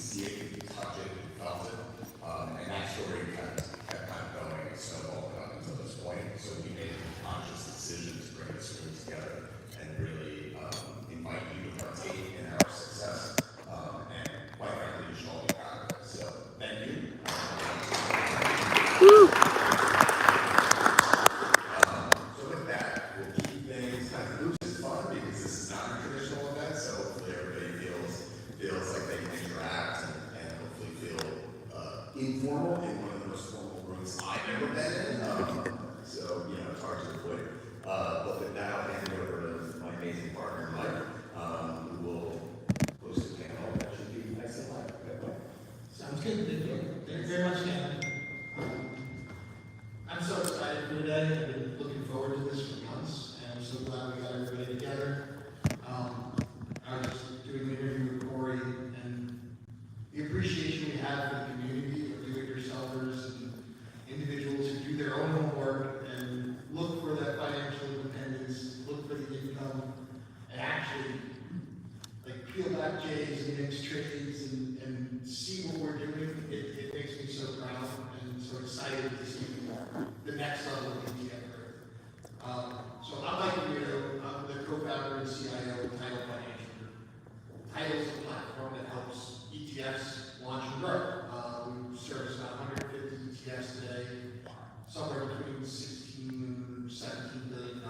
see it, you could touch it, you felt it. And that story kept going and snowballed up until this point. So we made a conscious decision to bring the schools together and really invite you to partake in our success. And quite frankly, you should all be proud of it. So thank you. So with that, we'll keep things kind of loose and fun because this is not a traditional event. So hopefully everybody feels like they can interact and hopefully feel informal in one of the most formal rooms I've ever been in. So, you know, it's hard to avoid. But with that, I'll hand it over to my amazing partner, Mike, who will host the panel. That should be nice and light. Sounds good. Thank you very much, Dan. I'm so excited for today. I've been looking forward to this for months, and I'm so glad we got everybody together. I was just doing an interview with Corey, and the appreciation we have for the community of do-it-yourselfers and individuals who do their own homework and look for that financial independence, look for the income, and actually like peel back J's and mix trades and see what we're doing. It makes me so proud and so excited to see the next level of ETF growth. So I'm Mike Weirdo. I'm the co-founder and CIO of Tidal Financial Group. Tidal is a platform that helps ETFs launch and grow. We service about 150 ETFs today, somewhere between $16 and $17 billion.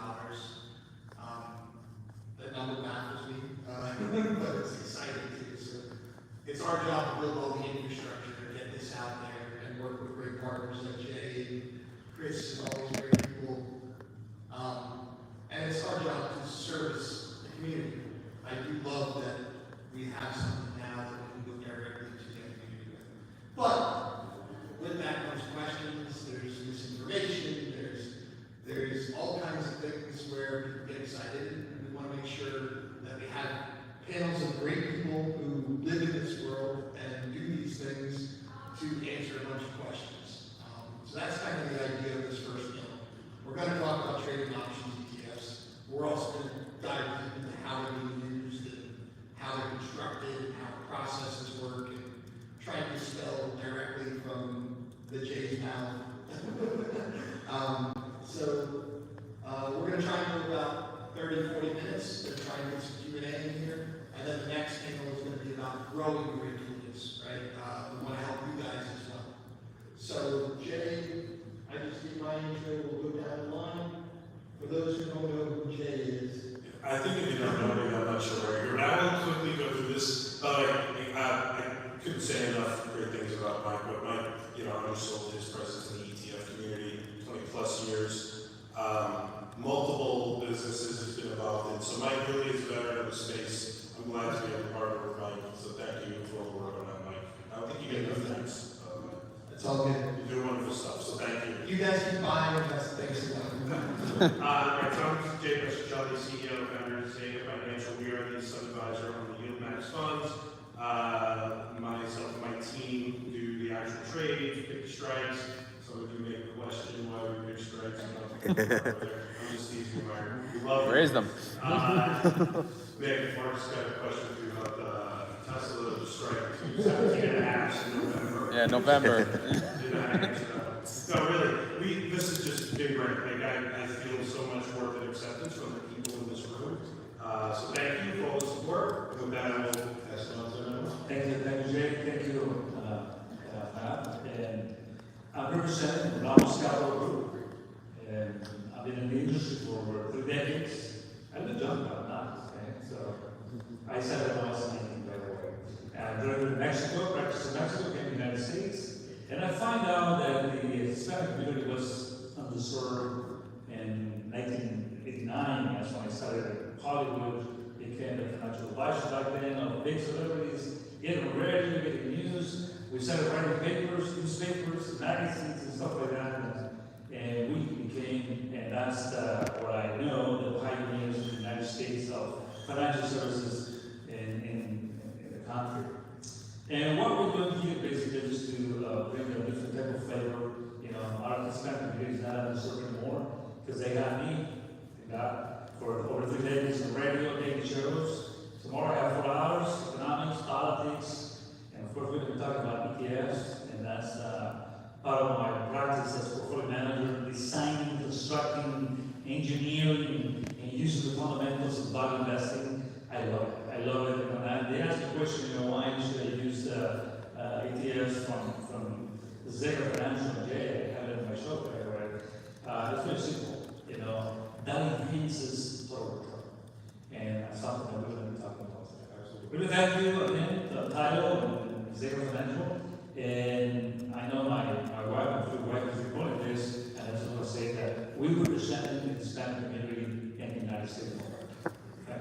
That number baffles me, but it's exciting too. So it's our job to build all the infrastructure to get this out there and work with great partners like Jay and Chris and all these great people. And it's our job to service the community. I do love that we have something now that we can go directly to the community with. But with that comes questions, there's misinformation, there's all kinds of things where people get excited, and we want to make sure that we have panels of great people who live in this world and do these things to answer a bunch of questions. So that's kind of the idea of this first panel. We're going to talk about trading options ETFs. We're also going to dive deep into how they're being used and how they're constructed and how processes work and try to dispel directly from the J's mouth. We're going to try and do about 30-40 minutes to try and get some Q&A in here. And then the next panel is going to be about growing great tools, right? We want to help you guys as well. So Jay, I just did my intro. We'll go down the line. For those who don't know who Jay is, I think if you don't know me, I'm not sure where you're. I will quickly go through this. I couldn't say enough great things about Mike, but Mike, you know, undersold his presence in the ETF community, 20 plus years. Multiple businesses has been involved in. So Mike really is a veteran of the space. I'm glad to be able to partner with Mike. So thank you for all the work on that, Mike. I don't think you get enough thanks. it's all good. You do wonderful stuff. So thank you. You guys keep buying, and that's the thanks to Right, so I'm Jay Pestrichelli, CEO, founder of Zega Financial. We are the sub-advisor on the YieldMax funds. Myself and my team do the actual trades, pick the strikes. Some of you may question why we pick strikes. I'm just teasing, Mark. We love Raise them. Nick, Mark's got a question for you about Tesla strike between 17 and a half in November. Yeah, November. No, really, this is just big break. Like, I feel so much worth and acceptance from the people in this room. So thank you for all the support. With that, I will pass it on to everyone. Thank you, Jay. Thank you, Matt. And I'm representing the Ramos Capital Group. And I've been in the industry for over 3 decades. I'm the jump about that. Okay? So I said I was anything by the way. I grew up in Mexico, practiced in Mexico, came to the United States. And I found out that the Hispanic community was underserved in 1989. That's when I started in Hollywood, became the financial advisor back then of big celebrities, getting radio, getting news. We started writing papers, newspapers, magazines, and stuff like that. And we became, and that's what I know, the pioneers in the United States of financial services in the country. And what we're doing here basically is to bring a different type of flavor. You know, our Hispanic community is not underserved anymore because they got me. They got for over 3 decades of radio, daily shows. Tomorrow I have 4 hours, economics, politics, and of course ETFs from Zega Financial J, I have it in my show right? It's very simple, that enhances total return. And that's something that we're going to be talking about today. So really thank you again, Tidal and Zega Financial. And I know my wife and future wife is recording this, and I just want to say that we represent the Hispanic community in the United States of America. Okay?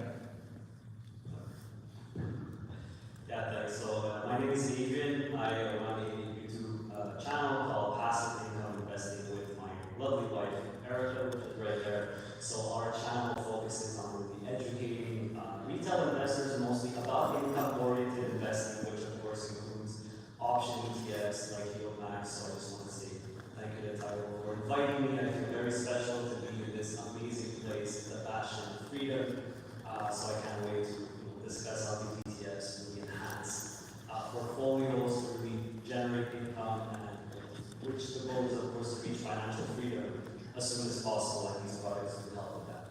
Yeah, thanks. So my name is Adrian. I run a YouTube channel called Passive Income Investing with my lovely wife, Erica, which is right there. So our channel focuses on educating retail investors mostly about income-oriented investing, which of course includes option ETFs like YieldMax. So I just want to say thank you to Tidal for inviting me. I feel very special to be in this amazing place, the bastion of freedom. So I can't wait to discuss how these ETFs really enhance portfolios, to really generate income, and which the goal is of course to reach financial freedom as soon as possible, and these products will help with that.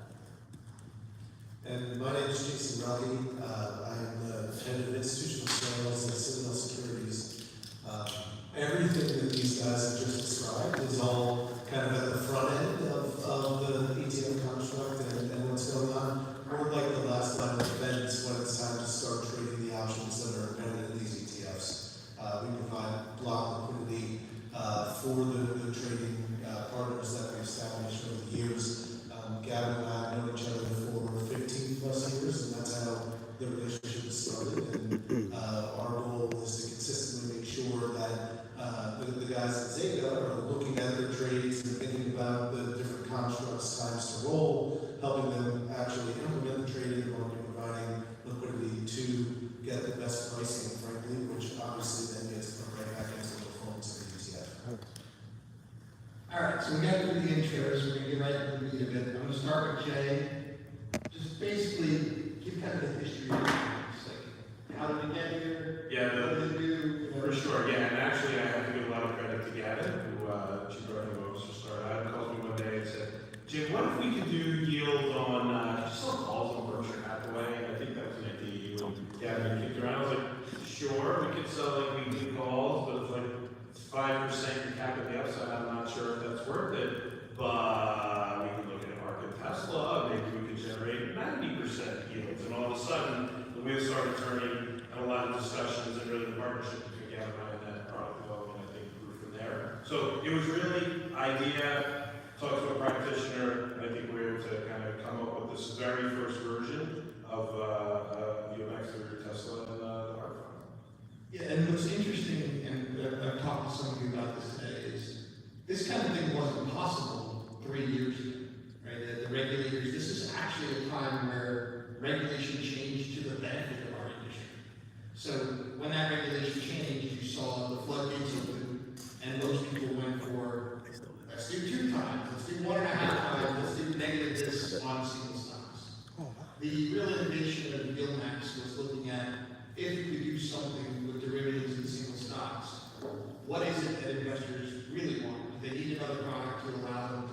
And my name is Jason Ruggie. I'm the head of institutional sales at Citadel Securities. Everything that these guys have just described is all kind of at the front end of the ETF construct and what's going on. We're like the last line of defense when it's time to start trading the options that are embedded in these ETFs. We provide block liquidity for the trading partners that we've established over the years. Gavin and I have known each other for 15 plus years, and that's how the relationship started. And our goal is to consistently make sure that the guys at Zega are looking at their trades and thinking about the different constructs, times to roll, helping them actually implement the trading market, providing liquidity to get the best pricing, frankly, which obviously then gets put right back into the performance of the ETF. All right, so we got through the intros, we're gonna get right into the meat of it. I'm gonna start with Jay. Just basically give kind of the history of this, like how did we get here? Yeah, What did it do? For sure, yeah, and actually I have to give a lot of credit to Gavin, who she brought him over to start out, called me one day and said, Jim, what if we could do yield on, could you sell calls on Berkshire Hathaway? And I think that was an idea you and Gavin kicked around. I was like, sure, we could sell like weekly calls, but it's like 5% cap at the upside. I'm not sure if that's worth it, but we could look at a market Tesla, maybe we could generate 90% yields. And all of a sudden, the wheels started turning, and a lot of discussions, and really the partnership between Gavin and I and that product development, I think, grew from there. So it was really idea, talk to a practitioner, and I think we were able to kind of come up with this very first version of YieldMax through Tesla and the hard fund. Yeah, and what's interesting, and I've talked to some of you about this today, is this kind of thing wasn't possible 3 years ago, right? The regulators, this is actually a time where regulation changed to the benefit of our industry. So when that regulation changed, you saw the floodgates open, and most people went for, let's do 2 times, let's do 1.5 times, let's do negative this on single stocks. The real innovation of YieldMax was looking at, if you could do something with derivatives and single stocks, what is it that investors really want? Do they need another product to allow them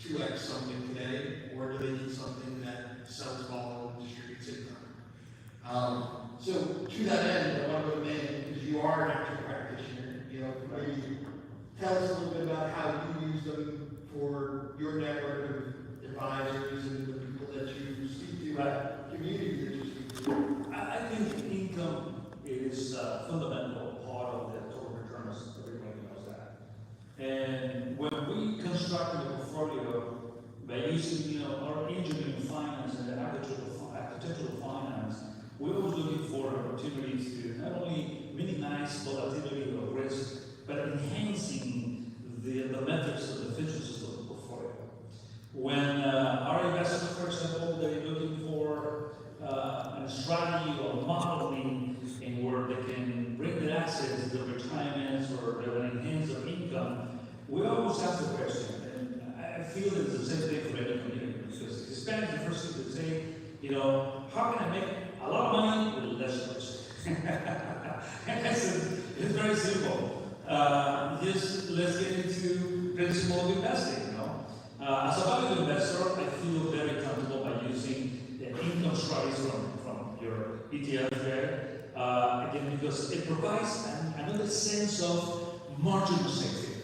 to 2x something today, or do they need something that sells vol and distributes income? So to that end, I want to go to Megan, because you are an actual practitioner. Maybe tell us a little bit about how you use them for your network of advisors and the people that you speak to, community that you speak to. I think income is a fundamental part of the total return, as everybody knows that. And when we constructed a portfolio by using our engineering finance and the architectural finance, we're always looking for opportunities to not only minimize volatility or risk, but enhancing the metrics of the features of the portfolio. When our investors, for example, they're looking for a strategy or modeling in where they can bring their assets, their retirements, or they will enhance their income, we always ask the question, and I feel it's the same thing for any community, because Hispanics, the first thing to say, how can I make a lot of money with less risk? It's very simple. Just let's get into principle of investing. As a value investor, I feel very comfortable by using the income strategies from your ETF there. again, because it provides another sense of marginal safety.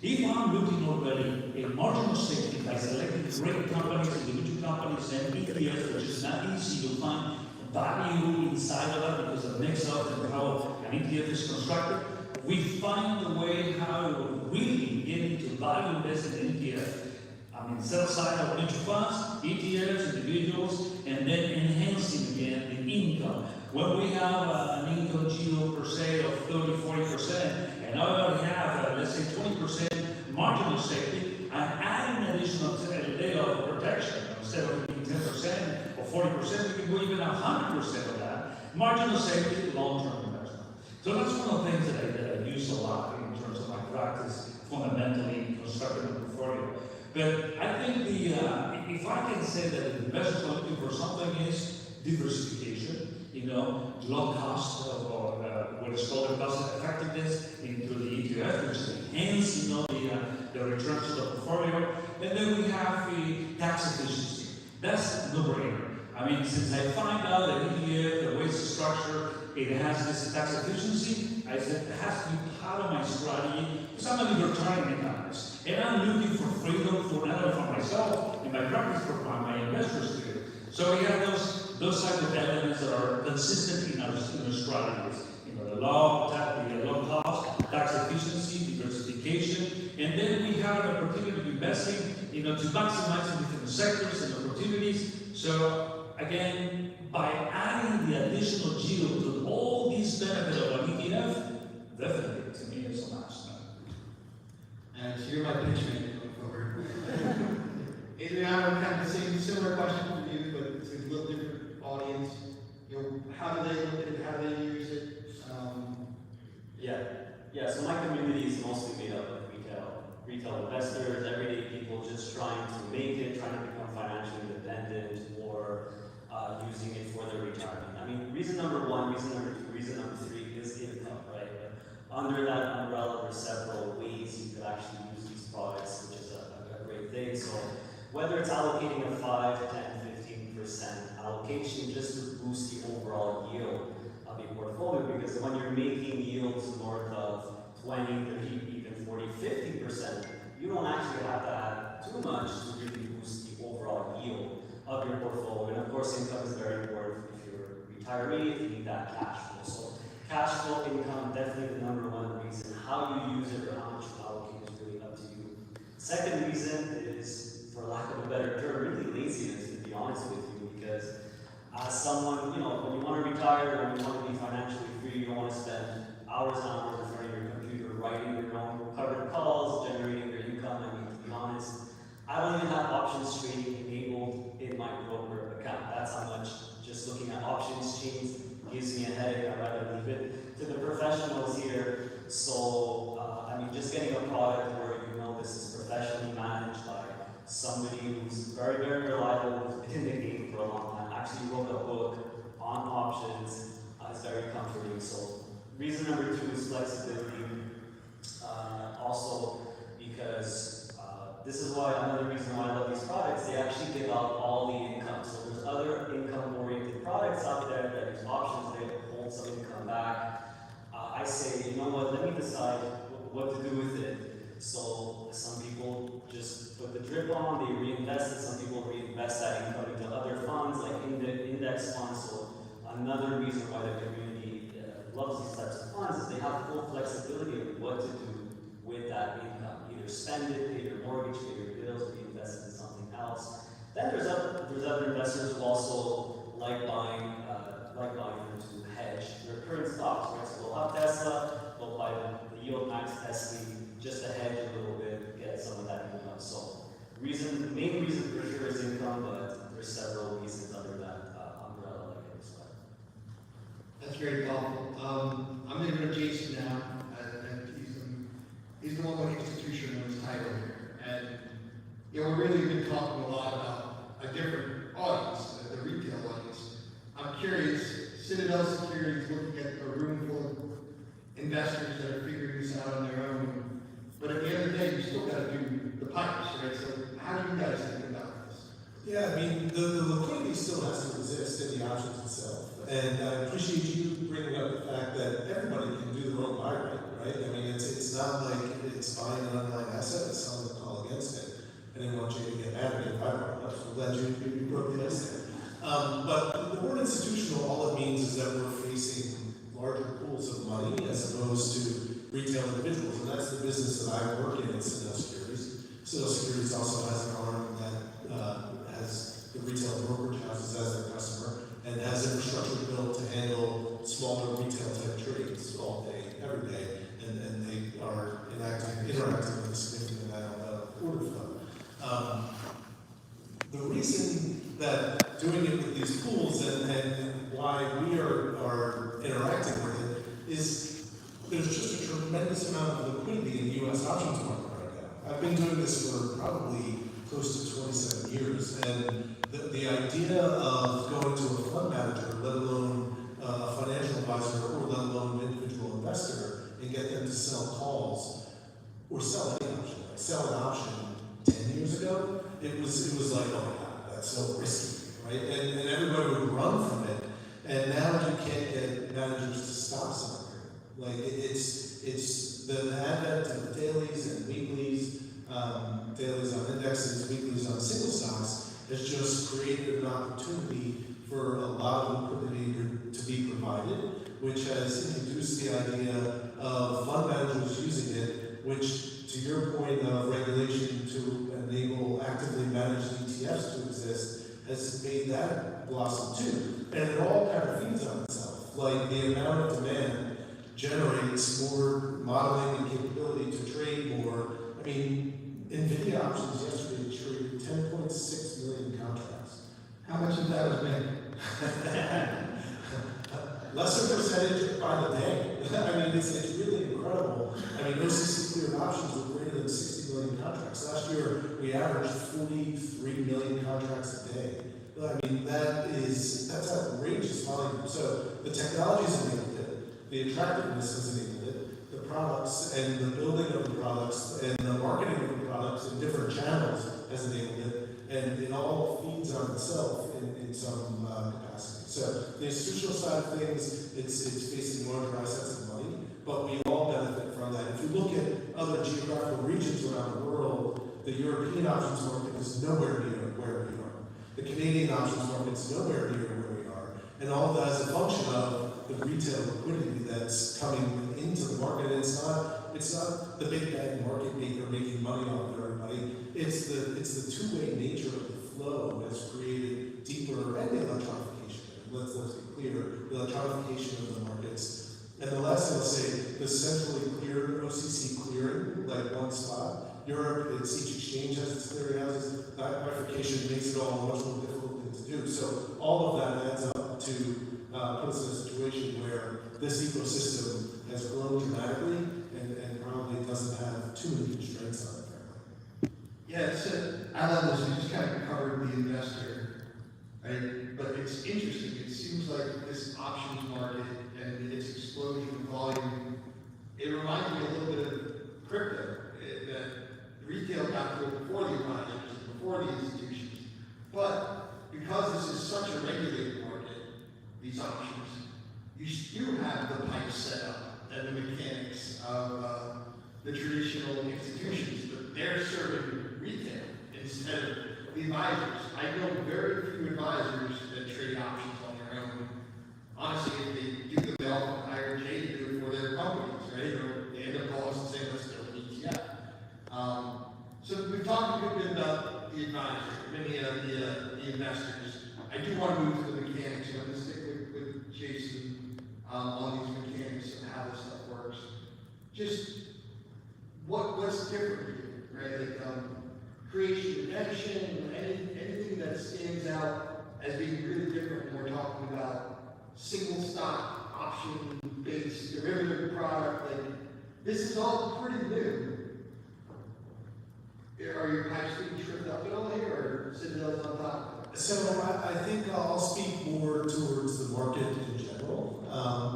If I'm looking already at marginal safety by selecting great companies, individual companies, and ETFs, which is not easy to find value inside of that because of the mix up and how an ETF is constructed, we find a way how to really get into value invested in ETF. I mean, sell side of mutual funds, ETFs, individuals, and then enhancing again the income. When we have an income yield per se of 30-40%, and I already have, let's say, 20% marginal safety, I'm adding an additional layer of protection. Instead of being 10% or 40%, we can go even 100% of that. Marginal safety, long-term investment. So that's one of the things that I use a lot in terms of my practice, fundamentally constructing a portfolio. But I think if I can say that the investors are looking for something is diversification, low cost or what is called the cost effectiveness into the ETF, which enhance, the returns to the portfolio. And then we have the tax efficiency. That's no-brainer. I mean, since I find out that ETF, the way it's structured, it has this tax efficiency, I said it has to be part of my strategy because I'm a libertarian economist. And I'm looking for freedom for not only for myself, in my practice, for my investors too. So we have those type of elements that are consistent in our strategies. The low cost, tax efficiency, diversification, and then we have an opportunity of investing, to maximize the different sectors and opportunities. So again, by adding the additional yield to all these benefits of an ETF, definitely to me it's a must. And so you're my pitch man going forward. Adrian, I have kind of the same similar question for you, but it's a little different audience. How do they look at it? How do they use it? So my community is mostly made up of retail investors, everyday people just trying to make it, trying to become financially independent, or using it for their retirement. I mean, reason number one, reason number two, reason number three is income, right? Under that umbrella, there's several ways you could actually use these products, which is a great thing. So whether it's allocating a 5, 10, 15% allocation just to boost the overall yield of your portfolio, because when you're making yields north of 20, 30, even 40, 50%, you don't actually have to add too much to really boost the overall yield of your portfolio. And of course, income is very important if you're a retiree, if you need that cash flow. So cash flow income, definitely the number one reason. How you use it or how much you allocate is really up to you. Second reason is, for lack of a better term, really laziness, to be honest with you, because as someone, when you want to retire, when you want to be financially free, you don't want to spend hours and hours in front of your computer writing your own covered calls, generating your income. I mean, to be honest, I don't even have options trading enabled in my broker account. That's how much just looking at options chains gives me a headache. I'd rather leave it to the professionals here. So, just getting a product where this is professionally managed by somebody who's very, very reliable, who's been in the game for a long time, actually wrote a book on options, is very comforting. So reason number two is flexibility. Also because this is why another reason why I love these products, they actually give out all the income. So there's other income-oriented products out there that use options, they hold some income back. I say, you know what, let me decide what to do with it. So some people just put the drip on, they reinvest it. Some people reinvest that income into other funds like index funds. So another reason why the community loves these types of funds is they have full flexibility of what to do with that income. Either spend it, pay your mortgage, pay your bills, reinvest it in something else. Then there's other investors who also like buying into hedge their current stocks. Right? So they'll have Tesla, they'll buy the YieldMax Tesla just to hedge a little bit, get some of that income. So the main reason for sure is income, but there's several reasons under that umbrella like I described. That's very thoughtful. I'm going to go to Jason now. He's the one with the institution on his title here. And we're really been talking a lot about a different audience, the retail audience. I'm curious, Citadel Securities looking at a room full of investors that are figuring this out on their own. But at the end of the day, you still got to do the pipes, right? So how do you guys think about this? Yeah, the liquidity still has to exist in the options itself. And I appreciate you bringing bringing up the fact that everybody can do their own buy rate, right? I mean, it's not like it's buying an underlying asset and selling the call against it. I didn't want you to get mad at me if I brought it up, so I'm glad you broke the ice there. But the word institutional, all it means is that we're facing larger pools of money as opposed to retail individuals, and that's the business that I work in at Tidal Securities. Tidal Securities also has an arm that has the retail brokerage houses as their customer and has infrastructure built to handle smaller retail type trades all day, every day, and they are interacting with a significant amount of order flow. The reason that doing it with these pools and why we are interacting with it is there's just a tremendous amount of liquidity in the U.S. options market right now. I've been doing this for probably close to 27 years, and the idea of going to a fund manager, let alone a financial advisor, or let alone an individual investor, and get them to sell calls or sell any option, like sell an option 10 years ago, it was like, oh my God, that's so risky, right? And everybody would run from it, and now you can't get managers to stop something. Like it's the advent of dailies and weeklies, dailies on indexes, weeklies on single stocks, has just created an opportunity for a lot of liquidity to be provided, which has introduced the idea of fund managers using it, which, to your point of regulation to enable actively managed ETFs to exist, has made that blossom too. And it all kind of feeds on itself. Like the amount of demand generates more modeling and capability to trade more. I mean, NVIDIA options yesterday traded 10.6 million contracts. How much of that was made? Lesser percentage by the day. I mean, it's really incredible. I mean, OCC cleared options were greater than 60 million contracts. Last year, we averaged 43 million contracts a day. I mean, that's outrageous volume. So the technology's enabled it, the attractiveness has enabled it, the products and the building of the products and the marketing of the products in different channels has enabled it, and it all feeds on itself in some capacity. So the institutional side of things, it's facing larger assets and money, but we all benefit from that. If you look at other geographical regions around the world, the European options market is nowhere near where we are. The Canadian options market is nowhere near where we are. And all of that is a function of the retail liquidity that's coming into the market. And it's not the big bang market maker making money off of everybody. It's the two-way nature of the flow that's created deeper, and the electronification. Let's be clear, the electronification of the markets. And the last thing I'll say, the centrally cleared OCC clearing, like one spot. Europe, each exchange has its clearinghouses. That bifurcation makes it all a much more difficult thing to do. So all of that adds up to put us in a situation where this ecosystem has grown dramatically and probably doesn't have too many constraints on it, frankly. Yeah, I love this. We just kind of covered the investor, right? But it's interesting. It seems like this options market and its explosion of volume, it reminds me a little bit of crypto. That retail got to it before the advisors, before the institutions. But because this is such a regulated market, these options, you do have the pipes set up and the mechanics of the traditional institutions, but they're serving retail instead of the advisors. I know very few advisors that trade options on their own. Honestly, if they do them, they'll hire Jay to do it for their companies, right? Or they end up calling us and saying, let's build an ETF. So we've talked a bit about the advisor, many of the investors. I do want to move to the mechanics. I'm going to stick with Jason on these mechanics and how this stuff works. Just what's different here, right? Like creation, redemption, anything that stands out as being really different when we're talking about single stock option-based derivative product. Like this is all pretty new. Are your pipes being tripped up at all here, or Citadel's on top of it? So I think I'll speak more towards the market in general.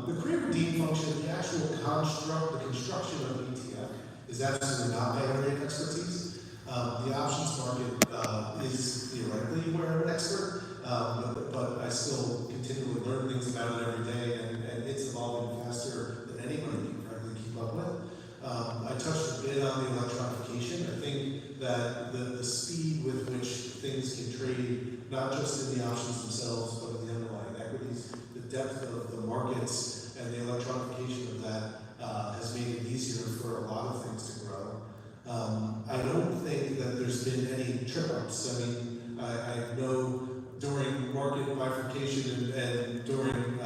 The create redeem function, the actual construct, the construction of the ETF is absolutely not my area of expertise. The options market is theoretically where I'm an expert, but I still continually learn things about it every day, and it's evolving faster than anybody can frankly keep up with. I touched a bit on the electronification. I think that the speed with which things can trade, not just in the options themselves, but in the underlying equities, the depth of the markets and the electronification of that has made it easier for a lot of things to grow. I don't think that there's been any trip-ups. I mean, I know during market bifurcation and during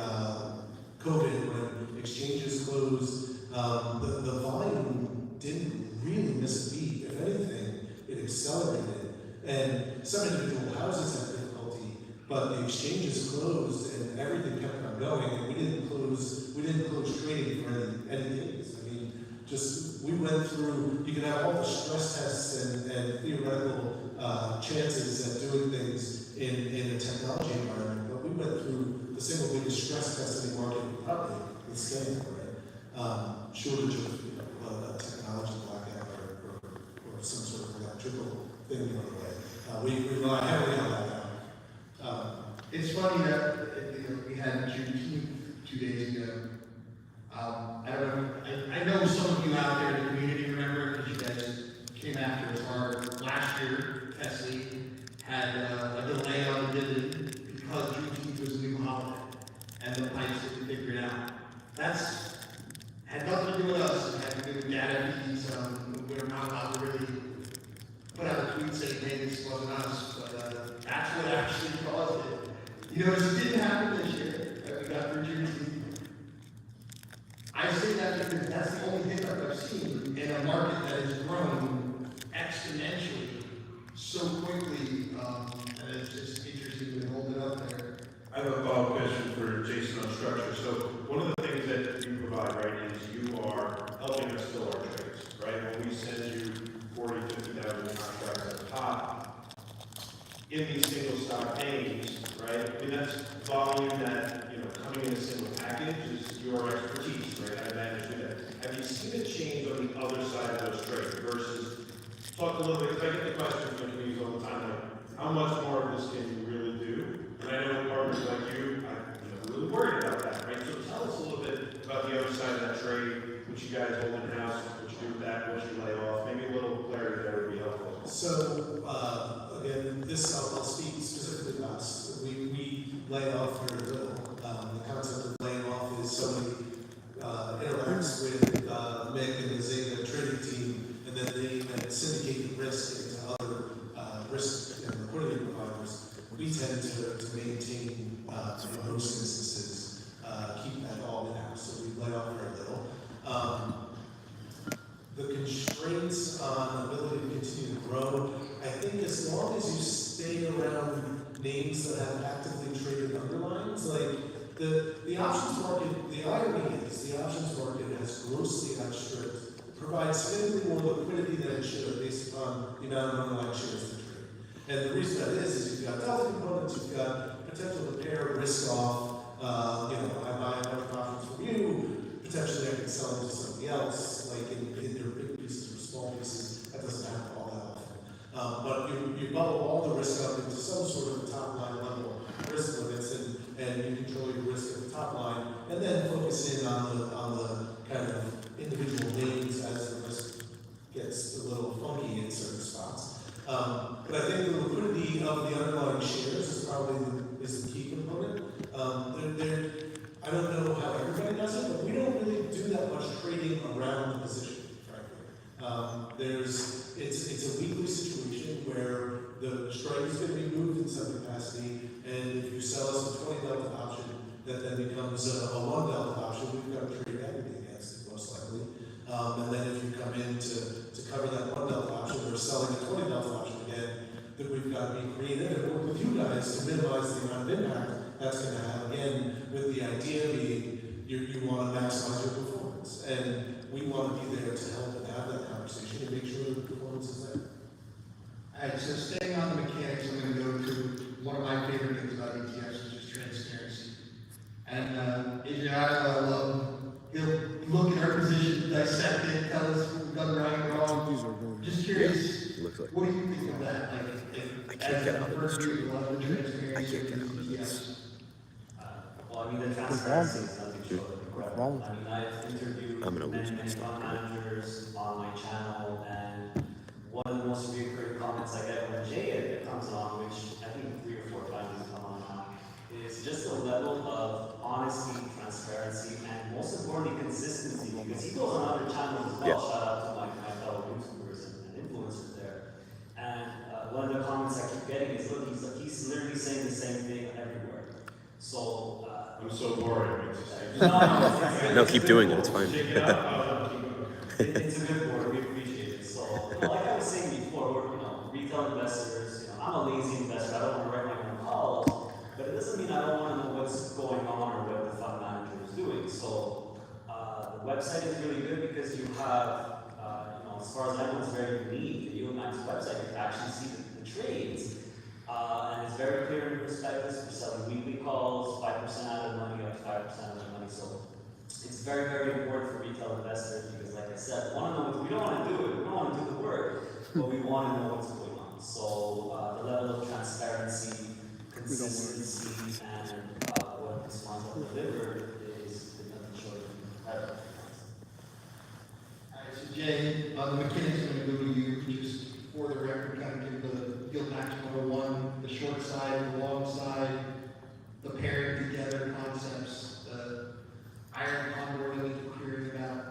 COVID, when exchanges closed, the volume didn't really miss a beat. If anything, it accelerated. And some individual houses had difficulty, but the exchanges closed and everything kept on going. And we didn't close trading for any days. I mean, we went through. You can have all the stress tests and theoretical chances at doing things in a technology environment, but we went through the single biggest stress test in the market probably with scanning, right? Shortage of technology blackout or some sort of electrical thing the other way. We rely heavily on that now. It's funny that we had Juneteenth 2 days ago. I don't know. I know some of you out there in the community remember because you guys came after us hard. Last year, Tesla had a delay on the dividend because Juneteenth was a new holiday and the pipes didn't figure it out. That's had nothing to do with us. It had to do with data feeds. We're not allowed to really put out a tweet saying, hey, this wasn't us, but that's what actually caused it. You know, it didn't happen this year that we got through Juneteenth. I say that because that's the only hiccup I've seen in a market that has grown exponentially so quickly, and it's just interesting to hold it up there. I have a follow-up question for Jason on structure. So one of the things that you provide, right, is you are helping us fill our trades, right? When we send you 40, 50,000 contracts at the top, in these single stock names, right? I mean, that's volume that, coming in a single package is your expertise, right? I manage that. Have you seen a change on the other side of those trades versus, talk a little bit, because I get the question from the communities all the time, like, how much more of this can you really do? And I know partners like you, I'm really worried about that, right? So tell us a little bit about the other side of that trade, what you guys hold in-house, what you do with that, what you lay off. Maybe a little clarity there would be helpful. So, again, I'll speak specifically to us. We lay off very little. The concept of laying off is somebody interacts with Mick and the Zega trading team, and then they syndicate the risk into other risk and liquidity providers. We tend to maintain, in most instances, keep that all in-house, so we lay off very little. The constraints on ability to continue to grow, I think as long as you stay around names that have actively traded underlines, like the options market, the irony is the options market has grossly outstripped, provides significantly more liquidity than it should based upon the amount of underlying shares that trade. And the reason that is you've got delta components, you've got potential to pair risk off, I buy a bunch of options from you, potentially I can sell them to somebody else, like in their big pieces or small pieces, that doesn't happen all that often. But you bubble all the risk up into some sort of top line level risk limits, and you control your risk at the top line, and then focus in on the kind of individual names as the risk gets a little funky in certain spots. But I think the liquidity of the underlying shares is probably the key component. I don't know how everybody does it, but we don't really do that much trading around the position, frankly. It's a weekly situation where the strike is going to be moved in some capacity, and if you sell us a 20 delta option, that then becomes a 1 delta option, we've got to trade equity against it, most likely. And then if you come in to cover that 1 delta option, we're selling a 20 delta option again, that we've got to be creative and work with you guys to minimize the amount of impact that's going to have, again, with the idea being you want to maximize your performance. And we want to be there to help and have that conversation and make sure that the performance is there. All right, so staying on the mechanics, I'm going to go to one of my favorite things about ETFs, which is transparency. And Adrian, I love, he'll look at our position, dissect it, tell us what we've done right and wrong. Just curious, what do you think of that? I can't get out of this tree. I can't get out of this. Well, I mean, the transparency is nothing short of incredible. wrong with I mean, I've interviewed I'm gonna lose many my stuff. fund managers on my channel, and one of the most recurring comments I get when Jay comes on, which I think 3 or 4 times he's come on now, is just the level of honesty, transparency, and most importantly, consistency, because he goes on other channels as well. Yeah. Shout out to my fellow YouTubers and influencers there. And one of the comments I keep getting is, look, he's literally saying the same thing everywhere. So, I'm so boring. It's just no, No, keep doing it, it's fine. Check it out. it's a good board, we appreciate it. So, like I was saying before, we're, retail investors, I'm a lazy investor, I don't want to write my own calls, but it doesn't mean I don't want to know what's going on or what the fund manager is doing. So, the website is really good because you have, as far as I know, it's very unique. The YieldMax website, you can actually see the trades. And it's very clear in the prospectus. We're selling weekly calls, 5% out of the money, like 5% out of the money. So it's very, very important for retail investors because, like I said, we don't want to do it, we don't want to do the work, but we want to know what's going on. So the level of transparency, consistency, and what this funds have delivered is nothing short of incredible. All right, so Jay, the mechanics are going to go to you, just for the record, kind of give the YieldMax 101, the short side, the long side, the pairing together concepts, the iron condor that we're hearing about.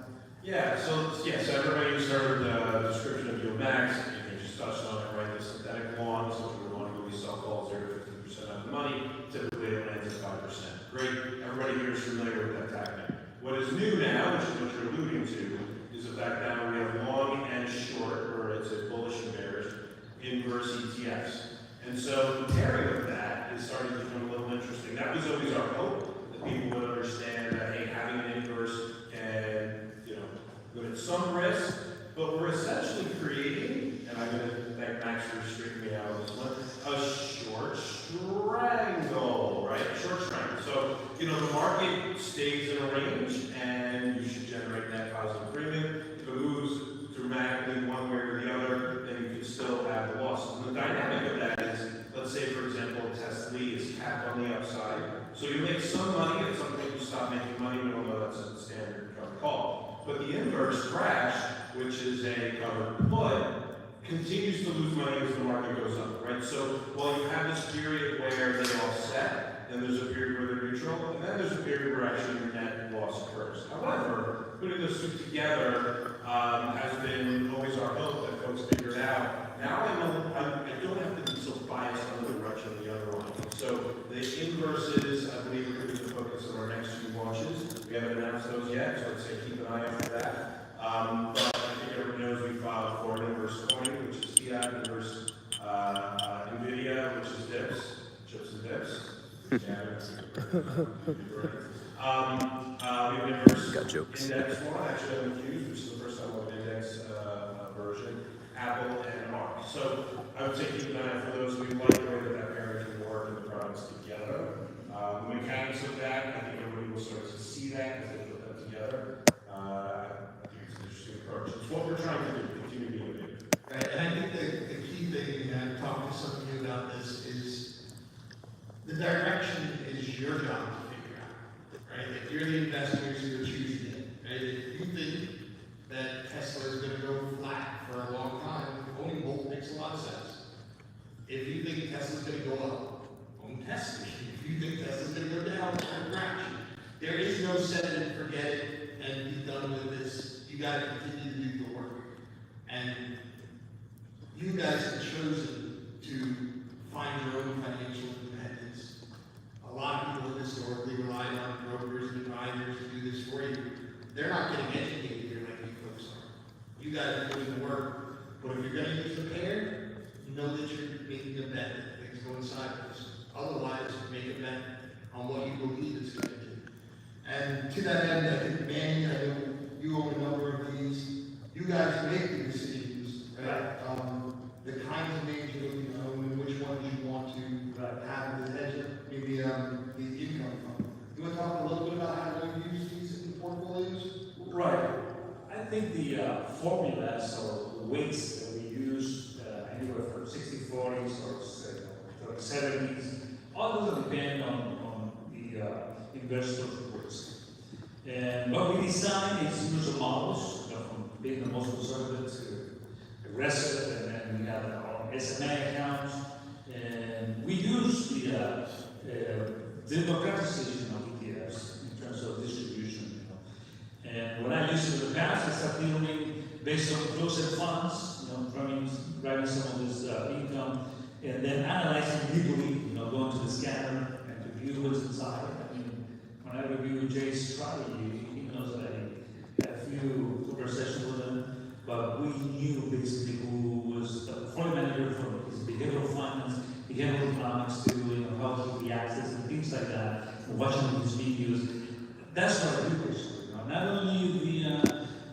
So everybody who's heard the description of YieldMax, you just touched on it, right? The synthetic longs, which are one where we sell calls 0 to 50% of the money, typically it lands at 5%. Great, everybody here is familiar with that tactic. What is new now, which is what you're alluding to, is the fact now we have long and short, where it's a bullish and bearish, inverse ETFs. And so the pairing of that is starting to become a little interesting. That was always our hope, that people would understand that, hey, having an inverse can, limit some risk, but we're essentially creating, and I'm going to thank Max for straightening me out on this one, a short strangle, right? Short strangle. So, the market stays in a range, and you should generate net positive premium. If it moves dramatically one way or the other, then you can still have the loss. And the dynamic of that is, let's say, for example, Tesla is capped on the upside. So you make some money, at some point you stop making money, we don't know that's a standard covered call. But the inverse crash, which is a covered put, continues to lose money as the market goes up, right? So while you have this period where they offset, then there's a period where they're neutral, and then there's a period where actually your net loss occurs. However, putting those two together has been always our hope that folks figured out. Now I don't have to be so biased on the direction of the other one. So the inverses, I believe, are going to be the focus of our next few launches. We haven't announced those yet, so I'd say keep an eye out for that. But I think everyone knows we filed for an inverse coin, which is fiat, inverse NVIDIA, which is dips, chips and dips. We have an inverse Got jokes. index one, actually on the Qs, which is the first time we'll have an index version, Apple and ARK. So I would say keep an eye out for those. We like the way that pairing can work and the products together. The mechanics of that, I think everybody will start to see that as they put that together. I think it's an interesting approach. It's what we're trying to do, continue to do. Right, and I think the key thing, and I've talked to some of you about this, is the direction is your job to figure out, right? If you're the investors who are choosing it, right? If you think that Tesla is going to go flat for a long time, owning both makes a lot of sense. If you think Tesla's going to go up, own Tesla. If you think Tesla's going to go down, own crash. There is no set it and forget it and be done with this. You got to continue to do the work. And you guys have chosen to find your own financial independence. A lot of people have historically relied on brokers and advisors to do this for you. They're not getting educated here like you folks are. You guys are doing the work, but if you're going to use the pair, know that you're making a bet that things go sideways. Otherwise, make a bet on what you believe it's going to do. And to that end, I think, Manny, I know you own a number of these. You guys make the decisions, right? The kinds of names you're looking to own and which ones you want to have the hedge, maybe the income from. You want to talk a little bit about how you use these in portfolios? Right. I think the formulas or the weights that we use, anywhere from 60/40s or 30/70s, all those depend on the investor's risk. And what we design is user models, you know, from being the most conservative to aggressive, and then we have our own SMA accounts. And we use the democratization of ETFs in terms of distribution. You know. And when I used it in the past, I started dealing based on closed-end funds, you know, driving some of this income, and then analyzing legally, you know, going to the scanner and to view what's inside. I mean, when I review Jay's strategy, he knows that I had a few conversations with him, but we knew basically who was the portfolio manager for his behavioral finance, behavioral economics, to, you know, how he reacts and things like that, and watching his videos. That's what I do basically. You know. Not only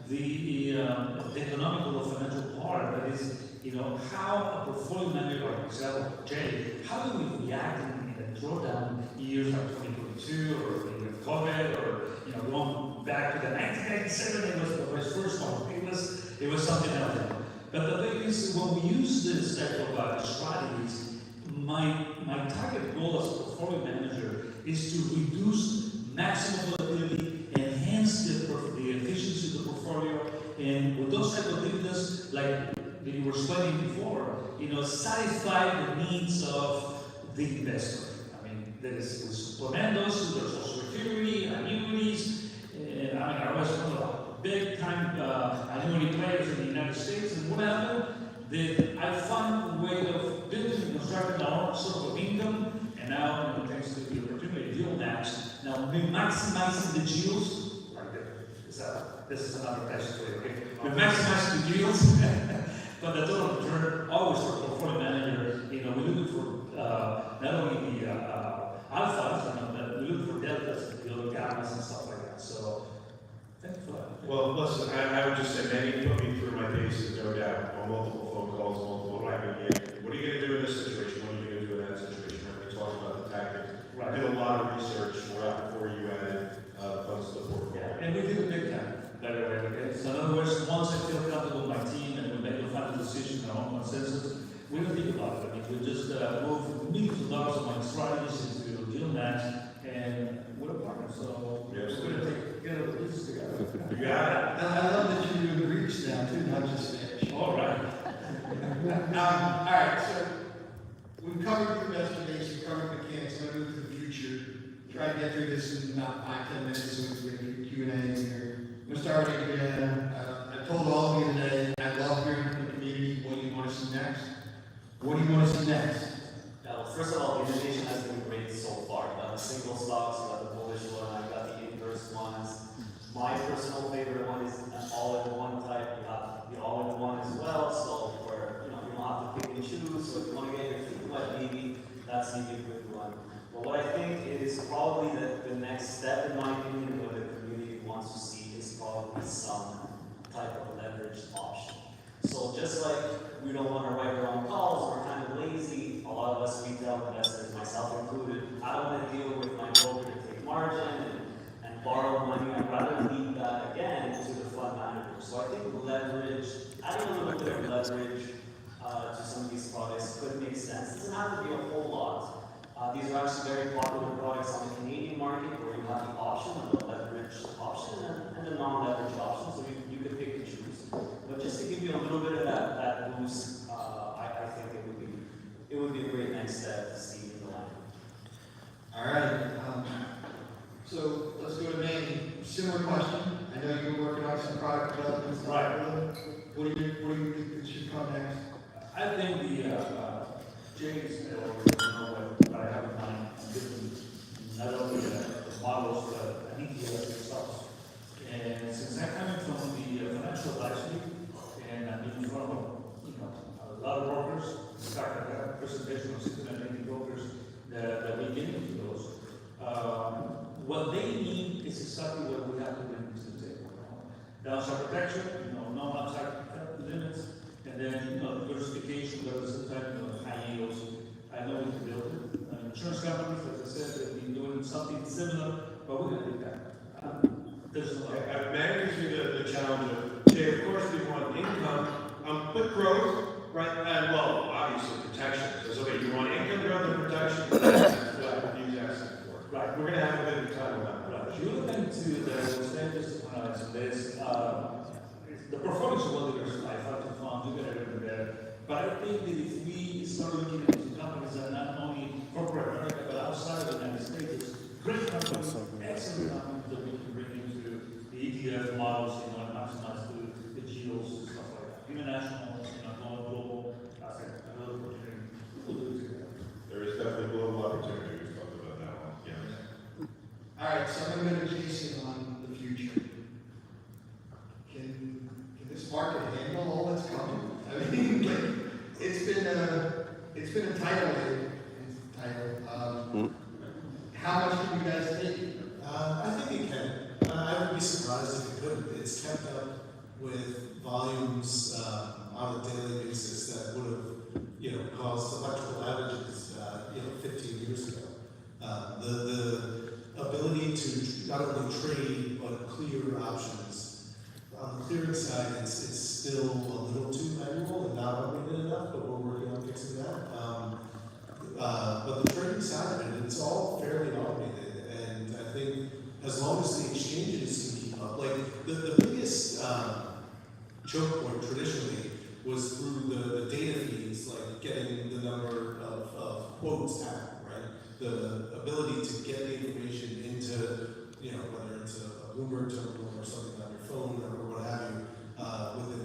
the economical or financial part, but is, you know, how a portfolio manager, like myself, Jay, how do we react in a drawdown years like 2022 or even COVID, or, you know, going back to the 1997, it was the first one. It was something else. But the thing is, when we use this type of strategies, my target goal as a portfolio manager is to reduce maximum volatility, enhance the efficiency of the portfolio, and with those type of dividends, like we were explaining before, you know, satisfy the needs of the investor. I mean, there's supplementals, there's social security, annuities, and I mean, I was one of the big time annuity players in the United States, and what happened? I found a way of building and constructing our own source of income, and now, you know, thanks to the opportunity of YieldMax, now we're maximizing the yields. Right there. This is another question for you, okay? We're maximizing the yields, but the total return, always for a portfolio manager, you know, we're looking for not only the alphas, but we look for deltas, we look gammas and stuff like that. So, thank you for that. Well, listen, I would just say, many put me through my paces, no doubt, on multiple phone calls, multiple writing. What are you going to do in this situation? What are you going to do in that situation? We're going to talk about the tactics. Right. Did a lot of research before you added funds to the portfolio. And we did a big time, by the way, okay? So in other words, once I feel comfortable with my team and we make a final decision, our own consensus, we don't think about it. I mean, we just move millions of dollars of my strategies into YieldMax, and we're a partner, so we're going to get a business together. You got it? I love that you're doing reach now too, not just fish. All right. All right, so we've covered the investor base, we've covered mechanics, I'm gonna move to the future. Try to get through this in about 5-10 minutes, so we can do Q&A here. We're starting again. I told all of you today, I love hearing from the community what you want to see next. What do you want to see next? Well, first of all, the innovation has been great so far. You got the single stocks, you got the bullish one, I got the inverse ones. My personal favorite one is an all-in-one type. You have the all-in-one as well, so for, you know, you don't have to pick and choose. So if you want to get your feet wet, maybe that's maybe a good one. But what I think is probably the next step, in my opinion, what the community wants to see is probably some type of leveraged option. So just like we don't want to write our own calls, we're kind of lazy, a lot of us retail investors, myself included, I don't want to deal with my broker to take margin and borrow money. I'd rather leave that again to the fund manager. So I think leverage, adding a little bit of leverage to some of these products could make sense. It doesn't have to be a whole lot. These are actually very popular products on the Canadian market, where you have the option of the leverage option and the non-leverage option, so you could pick and choose. But just to give you a little bit of that boost, I think it would be a great next step to see in the line. All right. So let's go to Manny. Similar question. I know you've been working on some product development stuff. Right. What do you think should come next? I think James what I have in mind, not only the models, but an ETF itself. And since I'm coming from the financial advisory, and I've been in front of, you know, a lot of brokers, in fact, I have a presentation of 680 brokers that we get into those. What they need is exactly what we have to bring to the table. Downside protection, you know, no outside limits, and then, you know, diversification, but at the same time, you know, high yields. I know we can build it. Insurance companies, as I said, they've been doing something similar, but we're going to do that. There's no way. Matt gives me the challenge of, Jay, of course we want income, but growth, right? And well, obviously protection. So okay, you want income, growth, and protection. That's what you asked for. Right. We're going to have a bit of time on that. Right. If you look into the status of this, the portfolio is well diversified, hard to find, you get everything there. But I think that if we start looking into companies that are not only corporate America, but outside of the United States, great companies, excellent companies that we can bring into the ETF models, and maximize the GEOs and stuff like that. International, going global, I think another opportunity. We'll do it together. There is definitely global opportunity, we talked about that one, yeah. All right, so I'm going to go to Jason on the future. Can this market handle all that's coming? I mean, like, it's been a tidal wave. How much can you guys take? I think it can. I would be surprised if it couldn't. It's kept up with volumes on a daily basis that would have, caused electrical outages, 15 years ago. The ability to not only trade but clear options. On the clearing side, it's still a little too manual and not automated enough, but we're working on fixing that. But the trading side of it, it's all fairly automated, and I think as long as the exchanges can keep up, like the biggest choke point traditionally was through the data feeds, like getting the number of quotes out, right? The ability to get the information into, whether it's a Bloomberg terminal or something on your phone or what have you, within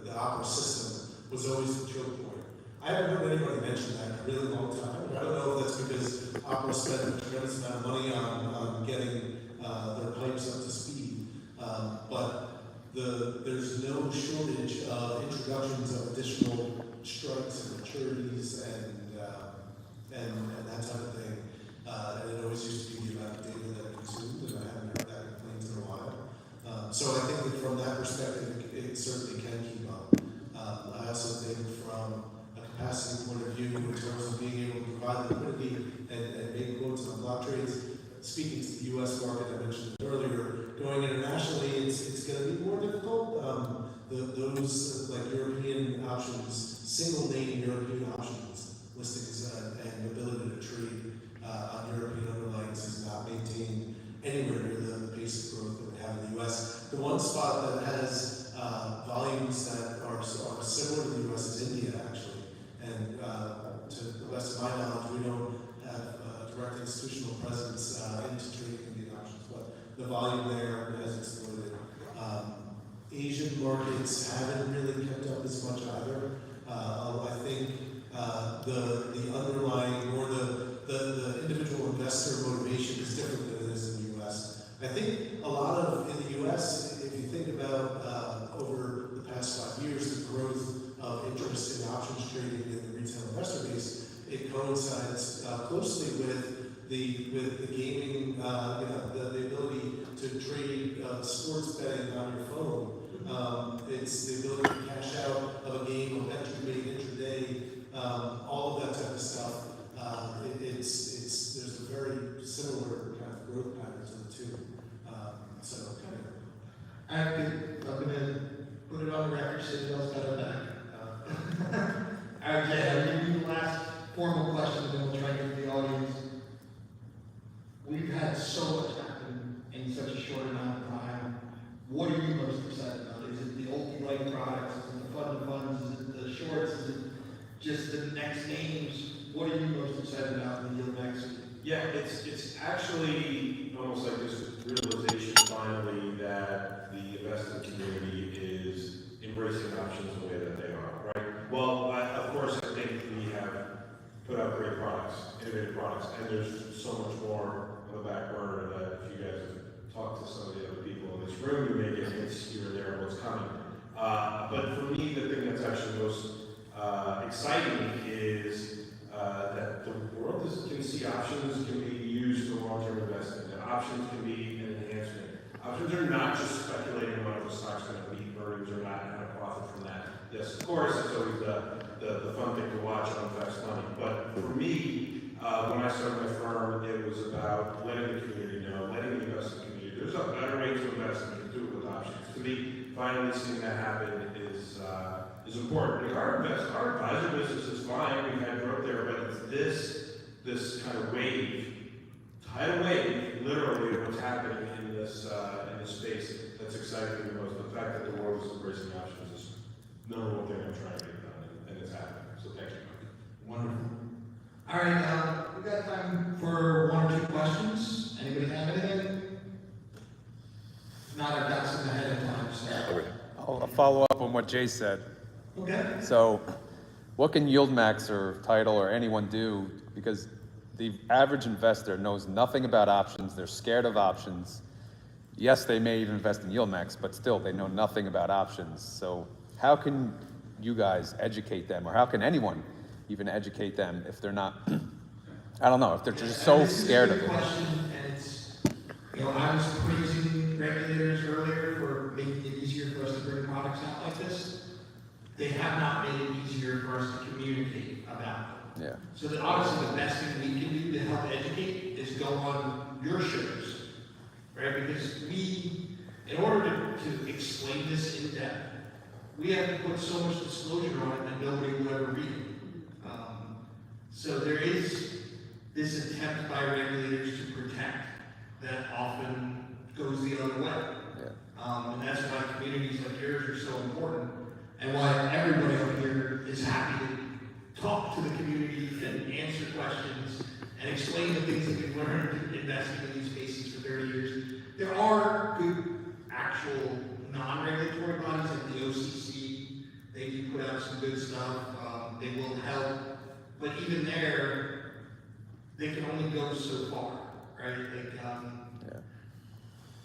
the Opera system was always the choke point. I haven't heard anybody mention that in a really long time. I don't know if that's because Opera spent a tremendous amount of money on getting their pipes up to speed, but there's no shortage of introductions of additional strikes and maturities and that type of thing. And it always used to be the amount of data that it consumed, and I haven't heard that complaint in a while. So I think that from that perspective, it certainly can keep up. I also think from a capacity point of view, in terms of being able to provide liquidity and make quotes on block trades, speaking to the U.S. market, I mentioned it earlier, going internationally, it's going to be more difficult. Those like European options, single name European options listings and ability to trade on European underlyings is not maintained anywhere near the pace of growth that we have in the U.S. The one spot that has volumes that are similar to the U.S. is India, actually. And to the best of my knowledge, we don't have direct institutional presence into trading Indian options, but the volume there has exploded. Asian markets haven't really kept up as much either. I think the underlying or the individual investor motivation is different than it is in the U.S. I think a lot of, in the U.S., if you think about over the past 5 years, the growth of interest in options trading in the retail investor base, it coincides closely with the gaming, the ability to trade sports betting on your phone. It's the ability to cash out of a game of entry-made intraday, all of that type of stuff. There's a very similar kind of growth pattern to the two. I'm going to put it on the record, so you else got it back. All right, Jay, I'll give you the last formal question, and then we'll try to get to the audience. We've had so much happen in such a short amount of time. What are you most excited about? Is it the ultra-light products? Is it the fund of funds? Is it the shorts? Is it just the next names? What are you most excited about in the YieldMax? Yeah, it's actually almost like this realization finally that the investing community is embracing options the way that they are, right? Well, of course, I think we have put out great products, innovative products, and there's so much more on the back burner that if you guys have talked to some of the other people in this room, you may get hints here or there of what's coming. But for me, the thing that's actually most exciting is that the world can see options can be used for long-term investing, and options can be an enhancement. Options are not just speculating on whether the stock's going to beat earnings or not and have a profit from that. Yes, of course, it's always the fun thing to watch on Fast Money. But for me, when I started my firm, it was about letting the community know, letting the investing community, there's a better way to invest than you can do it with options. To me, finally seeing that happen is important. Like our advisor business is fine, we've had growth there, but it's this kind of wave, tidal wave, literally what's happening in this space that's exciting me the most. The fact that the world is embracing options is number one thing I'm trying to get done, and it's happening. So thank you, Mike. Wonderful. All right, we got time for one or two questions. Anybody have anything? If not, I've got some ahead of time, so. I'll follow up on what Jay said. Okay. So, what can YieldMax or Tidal or anyone do? Because the average investor knows nothing about options. They're scared of options. Yes, they may even invest in YieldMax, but still, they know nothing about options. So, how can you guys educate them, or how can anyone even educate them if they're not? I don't know, if they're just so scared of it. Question, and it's, you know, I was praising regulators earlier for making it easier for us to bring products out like this. They have not made it easier for us to communicate about them. Yeah. So that obviously the best thing we can do to help educate is go on your shows, right? Because we, in order to explain this in depth, we have to put so much disclosure on it that nobody will ever read it. So there is this attempt by regulators to protect that often goes the other way. Yeah. And that's why communities like yours are so important, and why everybody up here is happy to talk to the community and answer questions and explain the things that we've learned investing in these spaces for 30 years. There are good actual non-regulatory bodies like the OCC. They do put out some good stuff. They will help, but even there, they can only go so far, right? Like, Yeah.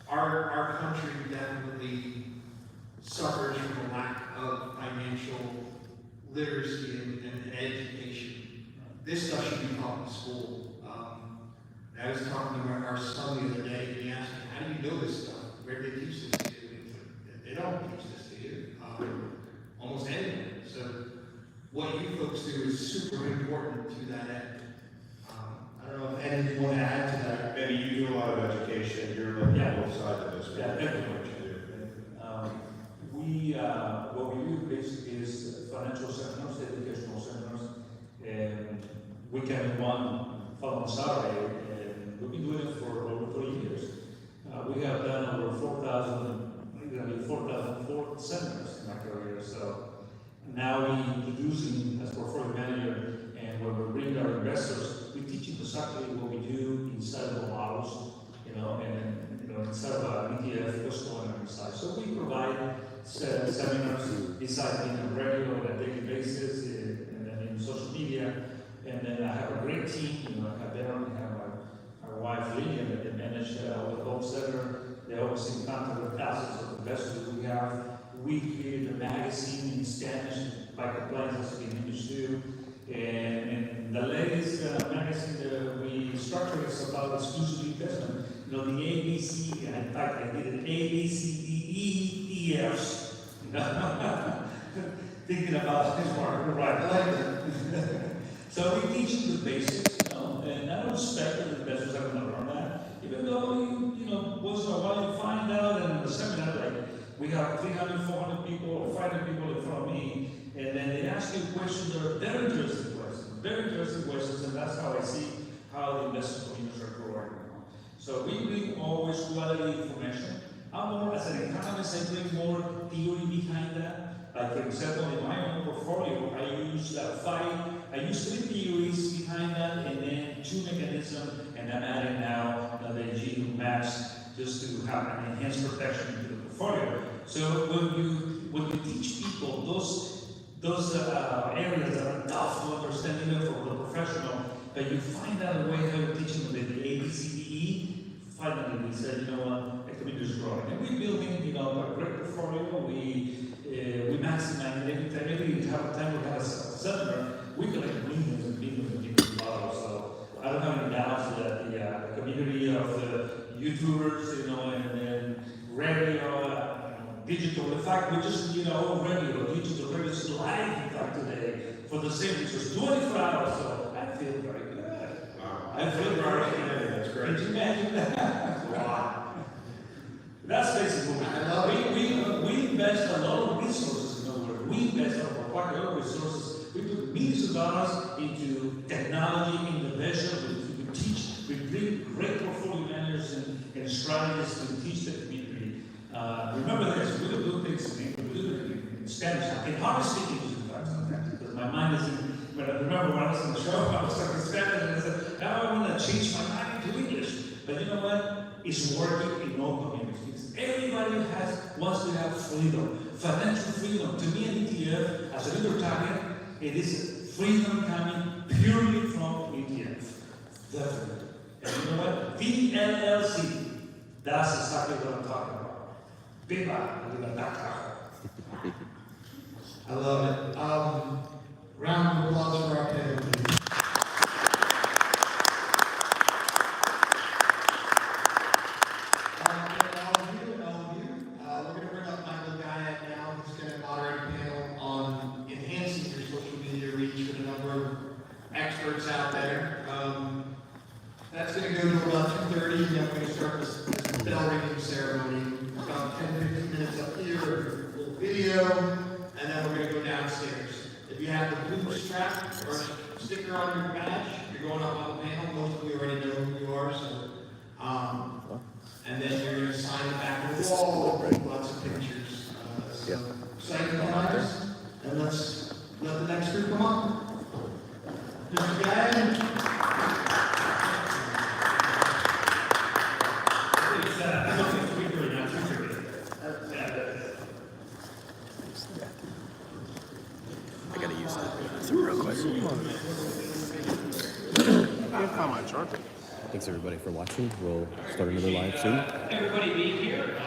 our country definitely suffers from a lack of financial literacy and education. This stuff should be taught in school. I was talking to our son the other day, and he asked me, how do you know this stuff? Where do they teach this to you? And he's like, they don't teach this to you, almost anywhere. So what you folks do is super important to that end. I don't know if any of you want to add to that. Maybe you do a lot of education, you're looking at both sides of this. Yeah, definitely. What you do. What we do basically is financial seminars, educational seminars, and we can run following Saturday, and we've been doing it for over 3 years. We have done over 4,004 seminars in my career, so now we're introducing as portfolio manager, and when we bring our investors, we teach them exactly what we do inside of the models, and inside of an ETF, what's going on inside. So we provide seminars besides being a regular on a daily basis, and then in social media, and then I have a great team, I have Baron, I have our wife Lillian that they manage the Hope Center. They're always in contact with thousands of investors we have. We created a magazine in Spanish by compliance as we used to. And the latest magazine that we structured is about exclusive investment. The ABC, in fact, I did an ABCDEFs. Thinking about this market, right? I like that. So we teach them the basics, and I don't expect that investors are going to learn that. Even though, once in a while you find out, and in the seminar, like, we have 300, 400 people, or 500 people in front of me, and then they ask you questions that are very interesting questions, and that's how I see how the investment communities are growing. So we bring always quality information. I'm more, as an economist, I bring more theory behind that. Like, for example, in my own portfolio, I use 3 theories behind that, and then 2 mechanisms, and I'm adding now the YieldMax just to have an enhanced protection into the portfolio. So when you teach people those areas that are tough to understand even for the professional, but you find out a way how to teach them the ABCDE, finally we said, you know what, the community is growing. And we're building, a great portfolio. We maximize it every time. Every time we have a seminar, we collect millions and millions and millions of dollars. So I don't have any doubts that the community of the YouTubers, and then radio, digital. In fact, we just did our own radio, digital radio is live in fact today for the same, which was 24 hours. So I feel very good. Wow. I feel very good. That's great. Can you imagine that? Wow. That's basically what I love it. we invest a lot of resources in our work. We invest quite a lot of resources. We put millions of dollars into technology, innovation. We teach We bring great portfolio managers and strategists to teach the community. Remember this, we don't do things in English, we do it in Spanish. I can hardly speak English sometimes because my mind isn't, but I remember when I was on the show, I was talking Spanish and I said, now I want to change my mind to English. But you know what? It's working in all communities. Everybody wants to have freedom, financial freedom. To me, an ETF, as a libertarian, it is freedom coming purely from ETF. Definitely. And you know what? VLLC. That's exactly what I'm talking about. Viva la libertad. I love it. Round of applause for our panel, please. We're going to bring up Michael Guy now, who's going to moderate a panel on enhancing your social media reach with a number of experts out there. That's going to go to about 2:30, and then we're going to start this bell ringing ceremony. About 10-15 minutes up here, a little video, and then we're going to go downstairs. If you have the blue strap or sticker on your badge, you're going up on the panel. Most of you already know who you are, so. And then you're going to sign the back of the wall, lots of pictures. So exciting times, and let's let the next group come on. Mr. Guy. I gotta use that. That's real quick. Thanks everybody for watching. We'll start another live soon. Everybody being here.